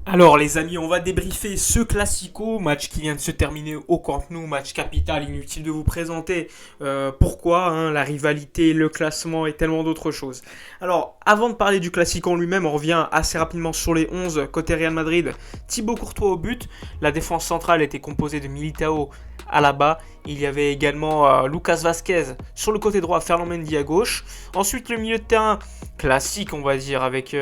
Alors les amis, on va débriefer ce classico, match qui vient de se terminer au Camp Nou, match capital, inutile de vous présenter pourquoi, la rivalité, le classement et tellement d'autres choses. Alors avant de parler du classico en lui-même, on revient assez rapidement sur les 11 côté Real Madrid. Thibaut Courtois au but, la défense centrale était composée de Militao, Alaba, il y avait également Lucas Vazquez sur le côté droit, Ferland Mendy à gauche. Ensuite le milieu de terrain classique on va dire avec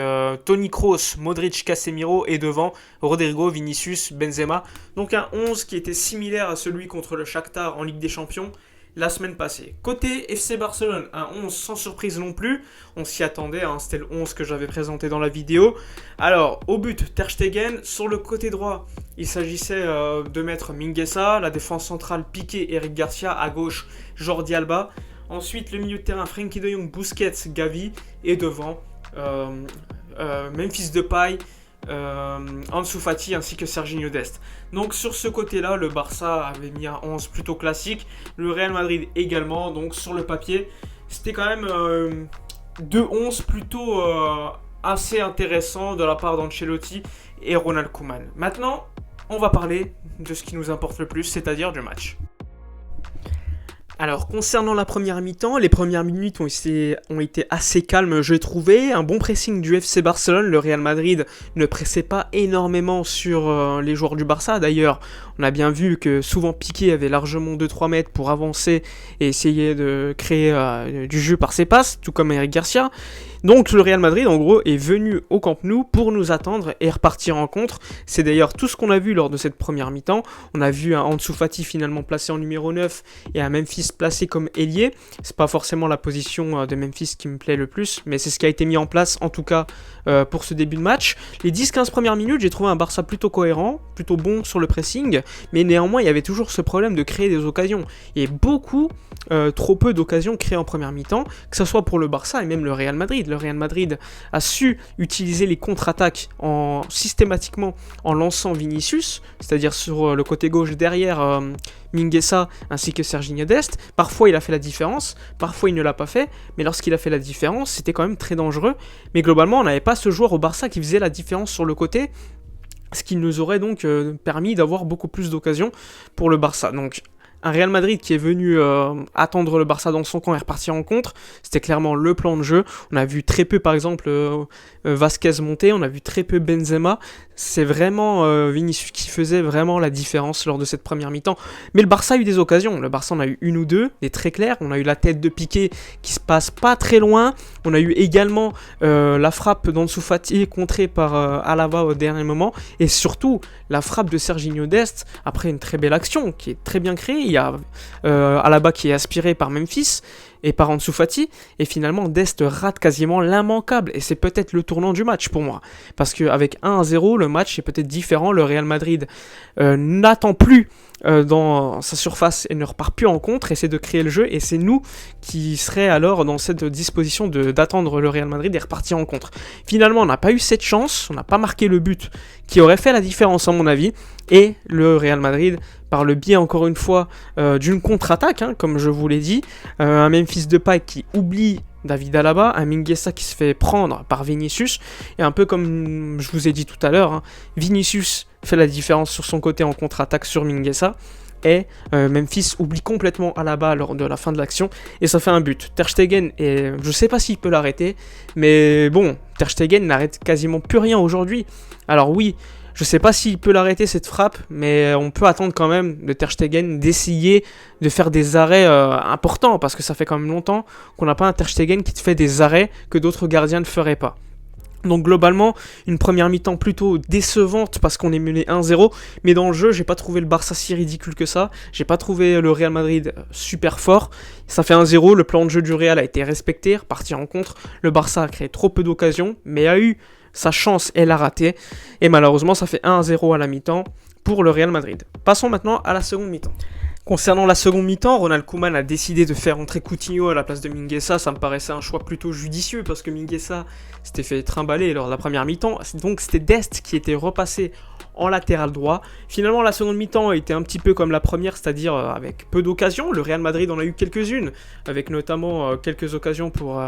Toni Kroos, Modric, Casemiro et devant Rodrigo, Vinicius, Benzema. Donc un 11 qui était similaire à celui contre le Shakhtar en Ligue des Champions la semaine passée. Côté FC Barcelone, un 11 sans surprise non plus, on s'y attendait, c'était le 11 que j'avais présenté dans la vidéo. Alors, au but, Ter Stegen, sur le côté droit, il s'agissait de mettre Mingueza, la défense centrale Piqué, Eric Garcia, à gauche, Jordi Alba. Ensuite, le milieu de terrain, Frenkie de Jong, Busquets, Gavi, et devant, Memphis Depay, Ansu Fati ainsi que Serginho Dest. Donc sur ce côté-là, le Barça avait mis un 11 plutôt classique, le Real Madrid également, donc sur le papier, c'était quand même deux 11 plutôt assez intéressants de la part d'Ancelotti et Ronald Koeman. Maintenant, on va parler de ce qui nous importe le plus, c'est-à-dire du match. Alors, concernant la première mi-temps, les premières minutes ont été assez calmes, j'ai trouvé. Un bon pressing du FC Barcelone. Le Real Madrid ne pressait pas énormément sur les joueurs du Barça. D'ailleurs, on a bien vu que souvent Piqué avait largement 2-3 mètres pour avancer et essayer de créer du jeu par ses passes, tout comme Eric Garcia. Donc le Real Madrid, en gros, est venu au Camp Nou pour nous attendre et repartir en contre. C'est d'ailleurs tout ce qu'on a vu lors de cette première mi-temps. On a vu un Ansu Fati finalement placé en numéro 9 et un Memphis placé comme ailier. C'est pas forcément la position de Memphis qui me plaît le plus, mais c'est ce qui a été mis en place, en tout cas, pour ce début de match. Les 10-15 premières minutes, j'ai trouvé un Barça plutôt cohérent, plutôt bon sur le pressing, mais néanmoins, il y avait toujours ce problème de créer des occasions. Il y a beaucoup, trop peu d'occasions créées en première mi-temps, que ce soit pour le Barça et même le Real Madrid. Le Real Madrid a su utiliser les contre-attaques systématiquement en lançant Vinicius, c'est-à-dire sur le côté gauche derrière Mingueza ainsi que Serginho Dest. Parfois il a fait la différence, parfois il ne l'a pas fait, mais lorsqu'il a fait la différence, c'était quand même très dangereux. Mais globalement, on n'avait pas ce joueur au Barça qui faisait la différence sur le côté, ce qui nous aurait donc permis d'avoir beaucoup plus d'occasions pour le Barça. Donc un Real Madrid qui est venu attendre le Barça dans son camp et repartir en contre, c'était clairement le plan de jeu. On a vu très peu par exemple Vazquez monter, on a vu très peu Benzema. C'est vraiment Vinicius qui faisait vraiment la différence lors de cette première mi-temps. Mais le Barça a eu des occasions, le Barça en a eu une ou deux, des très claires. On a eu la tête de Piqué qui se passe pas très loin. On a eu également la frappe d'Ansu Fati contrée par Alaba au dernier moment. Et surtout la frappe de Serginho Dest après une très belle action qui est très bien créée. Il y a Alaba qui est aspiré par Memphis et par Ansu Fati, et finalement Dest rate quasiment l'immanquable, et c'est peut-être le tournant du match pour moi, parce qu'avec 1-0, le match est peut-être différent. Le Real Madrid n'attend plus dans sa surface et ne repart plus en contre, essaie de créer le jeu, et c'est nous qui serait alors dans cette disposition d'attendre le Real Madrid et repartir en contre. Finalement, on n'a pas eu cette chance, on n'a pas marqué le but qui aurait fait la différence à mon avis, et le Real Madrid, par le biais encore une fois d'une contre-attaque, comme je vous l'ai dit, un Memphis Depay qui oublie David Alaba, un Mingueza qui se fait prendre par Vinicius, et un peu comme je vous ai dit tout à l'heure, Vinicius fait la différence sur son côté en contre-attaque sur Mingueza, et Memphis oublie complètement Alaba lors de la fin de l'action, et ça fait un but. Ter Stegen, et je sais pas s'il peut l'arrêter, mais bon, Ter Stegen n'arrête quasiment plus rien aujourd'hui. Alors oui, je sais pas s'il peut l'arrêter cette frappe, mais on peut attendre quand même de Ter Stegen d'essayer de faire des arrêts importants, parce que ça fait quand même longtemps qu'on n'a pas un Ter Stegen qui te fait des arrêts que d'autres gardiens ne feraient pas. Donc globalement, une première mi-temps plutôt décevante parce qu'on est mené 1-0, mais dans le jeu, j'ai pas trouvé le Barça si ridicule que ça, j'ai pas trouvé le Real Madrid super fort. Ça fait 1-0, le plan de jeu du Real a été respecté, reparti en contre, le Barça a créé trop peu d'occasions, mais a eu sa chance et l'a raté, et malheureusement ça fait 1-0 à la mi-temps pour le Real Madrid. Passons maintenant à la seconde mi-temps. Concernant la seconde mi-temps, Ronald Koeman a décidé de faire entrer Coutinho à la place de Mingueza. Ça me paraissait un choix plutôt judicieux parce que Mingueza s'était fait trimballer lors de la première mi-temps. Donc c'était Dest qui était repassé en latéral droit. Finalement, la seconde mi-temps a été un petit peu comme la première, c'est-à-dire avec peu d'occasions. Le Real Madrid en a eu quelques-unes, avec notamment quelques occasions pour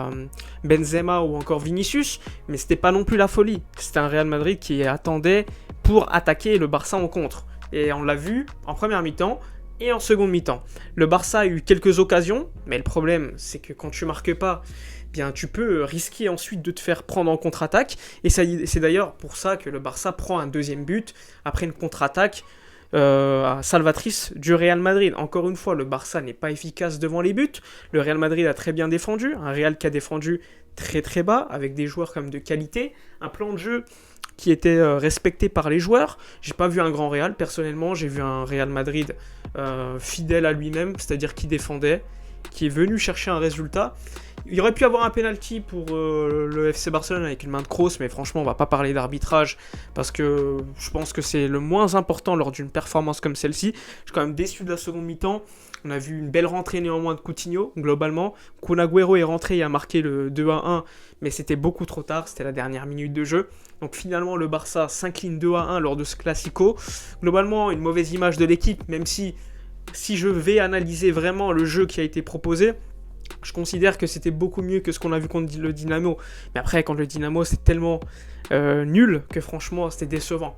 Benzema ou encore Vinicius, mais c'était pas non plus la folie. C'était un Real Madrid qui attendait pour attaquer le Barça en contre. Et on l'a vu en première mi-temps et en seconde mi-temps. Le Barça a eu quelques occasions, mais le problème, c'est que quand tu marques pas, bien tu peux risquer ensuite de te faire prendre en contre-attaque. Et c'est d'ailleurs pour ça que le Barça prend un deuxième but après une contre-attaque salvatrice du Real Madrid. Encore une fois, le Barça n'est pas efficace devant les buts. Le Real Madrid a très bien défendu, un Real qui a défendu très très bas, avec des joueurs comme de qualité, un plan de jeu qui était respecté par les joueurs. J'ai pas vu un grand Real, personnellement, j'ai vu un Real Madrid fidèle à lui-même, c'est-à-dire qui défendait, qui est venu chercher un résultat. Il aurait pu avoir un penalty pour le FC Barcelone avec une main de Kroos, mais franchement, on va pas parler d'arbitrage parce que je pense que c'est le moins important lors d'une performance comme celle-ci. Je suis quand même déçu de la seconde mi-temps. On a vu une belle rentrée néanmoins de Coutinho, globalement. Kun Agüero est rentré et a marqué le 2-1, mais c'était beaucoup trop tard, c'était la dernière minute de jeu. Donc finalement, le Barça s'incline 2-1 lors de ce Classico. Globalement, une mauvaise image de l'équipe, même si je vais analyser vraiment le jeu qui a été proposé, je considère que c'était beaucoup mieux que ce qu'on a vu contre le Dynamo. Mais après, contre le Dynamo, c'est tellement nul que franchement, c'était décevant.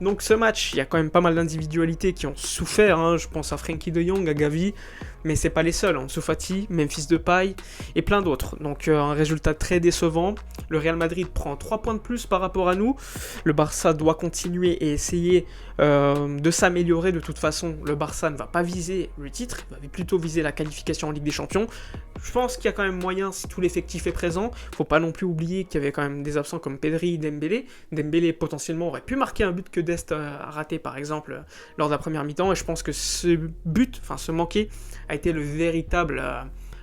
Donc ce match, il y a quand même pas mal d'individualités qui ont souffert, hein. Je pense à Frenkie de Jong, à Gavi, mais c'est pas les seuls, Ansu Fati, Memphis Depay et plein d'autres. Donc un résultat très décevant. Le Real Madrid prend 3 points de plus par rapport à nous. Le Barça doit continuer et essayer de s'améliorer. De toute façon, le Barça ne va pas viser le titre, il va plutôt viser la qualification en Ligue des Champions. Je pense qu'il y a quand même moyen si tout l'effectif est présent. Faut pas non plus oublier qu'il y avait quand même des absents comme Pedri, Dembélé. Dembélé potentiellement aurait pu marquer un but que Dest a raté par exemple lors de la première mi-temps. Et je pense que ce but, enfin ce manqué, a été le véritable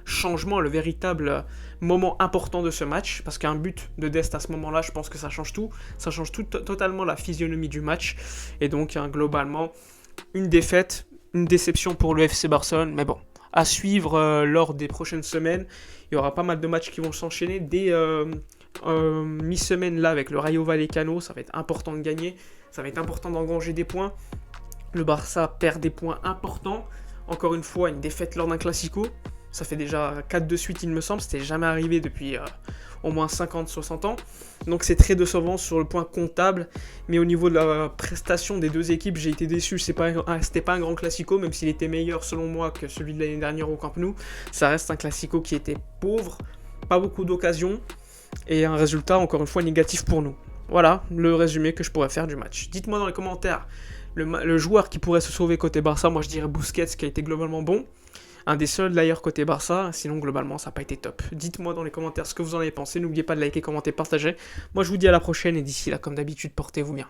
changement, le véritable moment important de ce match. Parce qu'un but de Dest à ce moment-là, je pense que ça change tout. Ça change totalement la physionomie du match. Et donc globalement, une défaite, une déception pour le FC Barcelone. Mais bon, à suivre lors des prochaines semaines. Il y aura pas mal de matchs qui vont s'enchaîner dès mi-semaine là avec le Rayo Vallecano. Ça va être important de gagner, ça va être important d'engranger des points. Le Barça perd des points importants. Encore une fois, une défaite lors d'un Classico. Ça fait déjà 4 de suite, il me semble. C'était jamais arrivé depuis au moins 50-60 ans. Donc c'est très décevant sur le point comptable. Mais au niveau de la prestation des deux équipes, j'ai été déçu. C'était pas un grand Classico, même s'il était meilleur selon moi que celui de l'année dernière au Camp Nou. Ça reste un Classico qui était pauvre, pas beaucoup d'occasions. Et un résultat, encore une fois, négatif pour nous. Voilà le résumé que je pourrais faire du match. Dites-moi dans les commentaires le joueur qui pourrait se sauver côté Barça. Moi je dirais Busquets qui a été globalement bon. Un des seuls d'ailleurs côté Barça, sinon globalement ça n'a pas été top. Dites-moi dans les commentaires ce que vous en avez pensé, n'oubliez pas de liker, commenter, partager. Moi je vous dis à la prochaine et d'ici là comme d'habitude portez-vous bien.